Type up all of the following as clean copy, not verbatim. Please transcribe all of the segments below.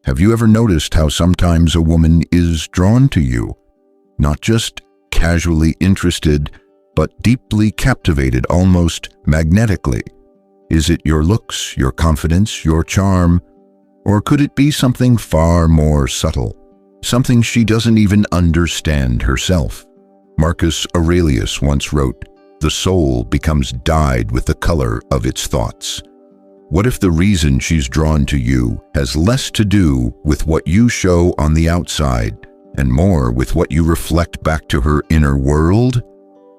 Have you ever noticed how sometimes a woman is drawn to you? Not just casually interested, but deeply captivated, almost magnetically. Is it your looks, your confidence, your charm? Or could it be something far more subtle? Something she doesn't even understand herself? Marcus Aurelius once wrote, "The soul becomes dyed with the color of its thoughts." What if the reason she's drawn to you has less to do with what you show on the outside and more with what you reflect back to her inner world?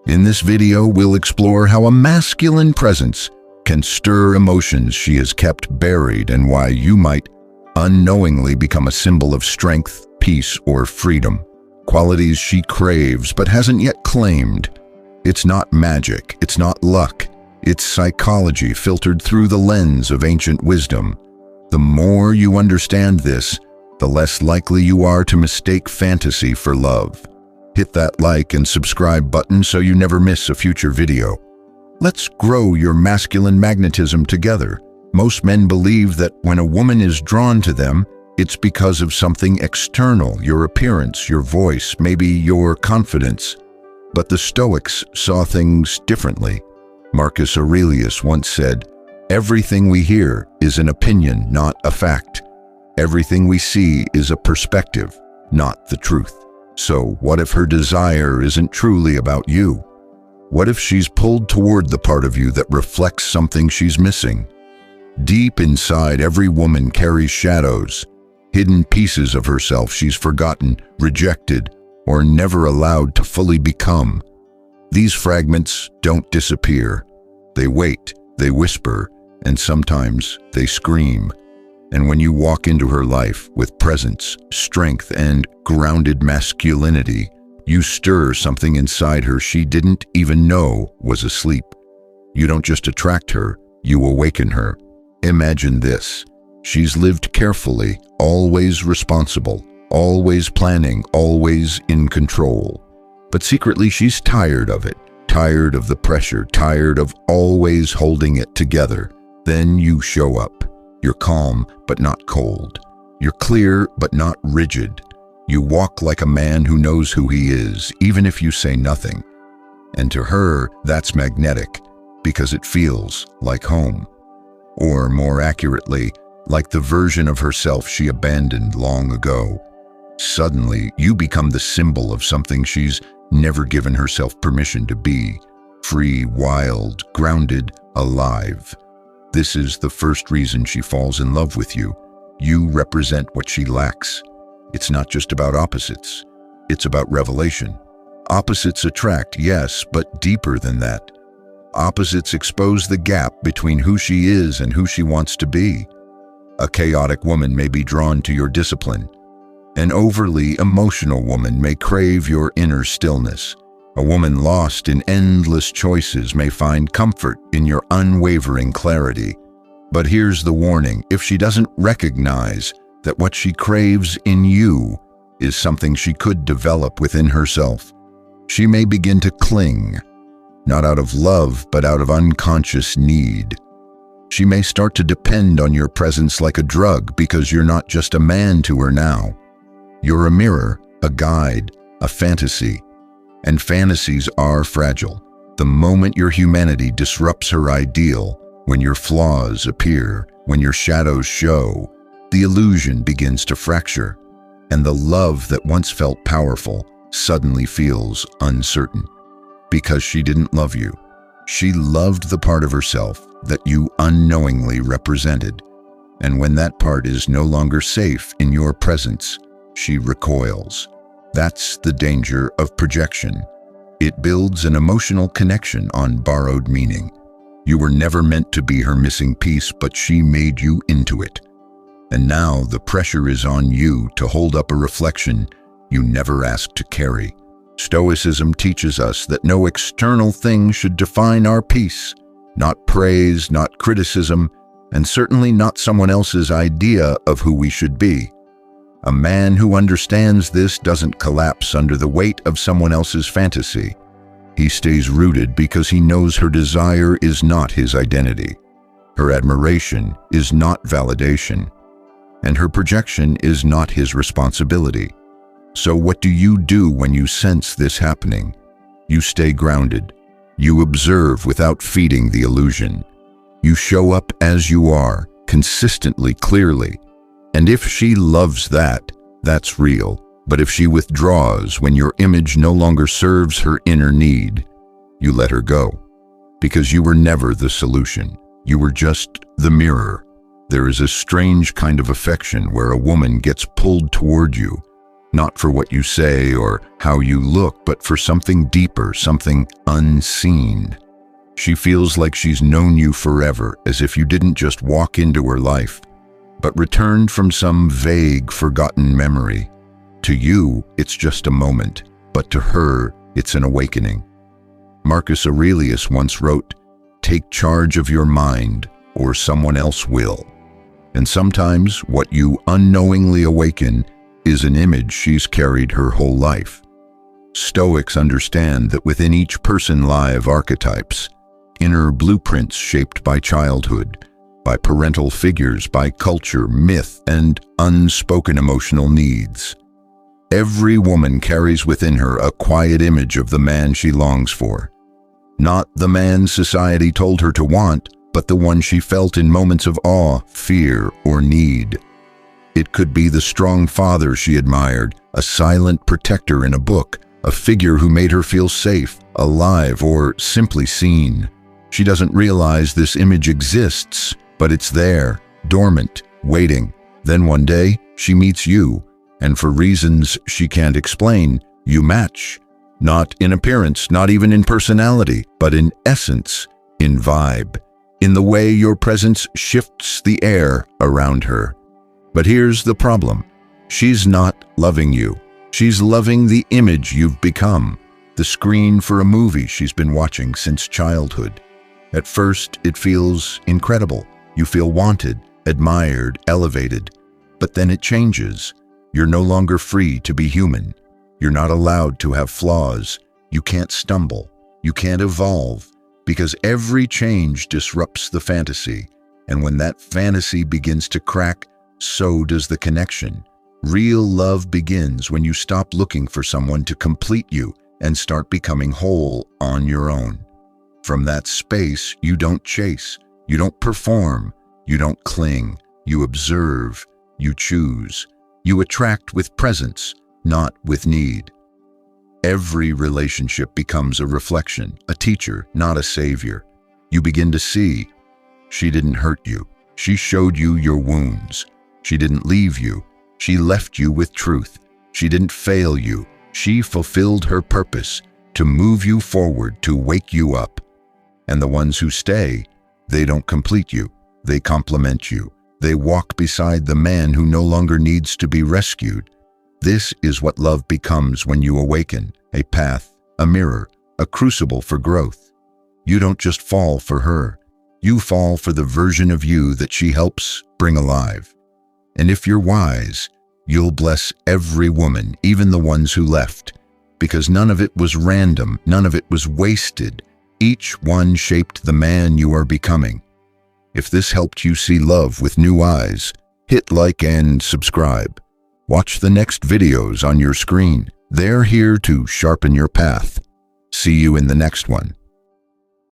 In this video, we'll explore how a masculine presence can stir emotions she has kept buried and why you might unknowingly become a symbol of strength, peace, or freedom. Qualities she craves but hasn't yet claimed. It's not magic, it's not luck. It's psychology filtered through the lens of ancient wisdom. The more you understand this, the less likely you are to mistake fantasy for love. Hit that like and subscribe button so you never miss a future video. Let's grow your masculine magnetism together. Most men believe that when a woman is drawn to them, it's because of something external, your appearance, your voice, maybe your confidence. But the Stoics saw things differently. Marcus Aurelius once said, "Everything we hear is an opinion, not a fact. Everything we see is a perspective, not the truth." So what if her desire isn't truly about you? What if she's pulled toward the part of you that reflects something she's missing? Deep inside, every woman carries shadows, hidden pieces of herself she's forgotten, rejected, or never allowed to fully become. These fragments don't disappear. They wait, they whisper, and sometimes they scream. And when you walk into her life with presence, strength, and grounded masculinity, you stir something inside her she didn't even know was asleep. You don't just attract her, you awaken her. Imagine this. She's lived carefully, always responsible, always planning, always in control. But secretly she's tired of it, tired of the pressure, tired of always holding it together. Then you show up. You're calm, but not cold. You're clear, but not rigid. You walk like a man who knows who he is, even if you say nothing. And to her, that's magnetic, because it feels like home. Or more accurately, like the version of herself she abandoned long ago. Suddenly, you become the symbol of something she's never given herself permission to be. Free, wild, grounded, alive. This is the first reason she falls in love with you. You represent what she lacks. It's not just about opposites. It's about revelation. Opposites attract, yes, but deeper than that. Opposites expose the gap between who she is and who she wants to be. A chaotic woman may be drawn to your discipline. An overly emotional woman may crave your inner stillness. A woman lost in endless choices may find comfort in your unwavering clarity. But here's the warning: if she doesn't recognize that what she craves in you is something she could develop within herself, she may begin to cling, not out of love, but out of unconscious need. She may start to depend on your presence like a drug because you're not just a man to her now. You're a mirror, a guide, a fantasy. And fantasies are fragile. The moment your humanity disrupts her ideal, when your flaws appear, when your shadows show, the illusion begins to fracture, and the love that once felt powerful suddenly feels uncertain. Because she didn't love you. She loved the part of herself that you unknowingly represented. And when that part is no longer safe in your presence, she recoils. That's the danger of projection. It builds an emotional connection on borrowed meaning. You were never meant to be her missing piece, but she made you into it. And now the pressure is on you to hold up a reflection you never asked to carry. Stoicism teaches us that no external thing should define our peace. Not praise, not criticism, and certainly not someone else's idea of who we should be. A man who understands this doesn't collapse under the weight of someone else's fantasy. He stays rooted because he knows her desire is not his identity. Her admiration is not validation. and her projection is not his responsibility. So what do you do when you sense this happening? You stay grounded. You observe without feeding the illusion. You show up as you are, consistently, clearly. And if she loves that, that's real. But if she withdraws when your image no longer serves her inner need, you let her go. Because you were never the solution. You were just the mirror. There is a strange kind of affection where a woman gets pulled toward you, not for what you say or how you look, but for something deeper, something unseen. She feels like she's known you forever, as if you didn't just walk into her life, but returned from some vague, forgotten memory. To you, it's just a moment, but to her, it's an awakening. Marcus Aurelius once wrote, "Take charge of your mind, or someone else will." And sometimes what you unknowingly awaken is an image she's carried her whole life. Stoics understand that within each person live archetypes, inner blueprints shaped by childhood, by parental figures, by culture, myth, and unspoken emotional needs. Every woman carries within her a quiet image of the man she longs for. Not the man society told her to want, but the one she felt in moments of awe, fear, or need. It could be the strong father she admired, a silent protector in a book, a figure who made her feel safe, alive, or simply seen. She doesn't realize this image exists, but it's there, dormant, waiting. Then one day, she meets you, and for reasons she can't explain, you match. Not in appearance, not even in personality, but in essence, in vibe, in the way your presence shifts the air around her. But here's the problem. She's not loving you. She's loving the image you've become, the screen for a movie she's been watching since childhood. At first, it feels incredible. You feel wanted, admired, elevated. But then it changes. You're no longer free to be human. You're not allowed to have flaws. You can't stumble. You can't evolve, because every change disrupts the fantasy. And when that fantasy begins to crack, so does the connection. Real love begins when you stop looking for someone to complete you and start becoming whole on your own. From that space, you don't chase, you don't perform, you don't cling, you observe, you choose, you attract with presence, not with need. Every relationship becomes a reflection, a teacher, not a savior. You begin to see, she didn't hurt you. She showed you your wounds. She didn't leave you. She left you with truth. She didn't fail you. She fulfilled her purpose to move you forward, to wake you up. And the ones who stay, they don't complete you. They complement you. They walk beside the man who no longer needs to be rescued. This is what love becomes when you awaken, a path, a mirror, a crucible for growth. You don't just fall for her. You fall for the version of you that she helps bring alive. And if you're wise, you'll bless every woman, even the ones who left, because none of it was random, none of it was wasted. Each one shaped the man you are becoming. If this helped you see love with new eyes, hit like and subscribe. Watch the next videos on your screen. They're here to sharpen your path. See you in the next one.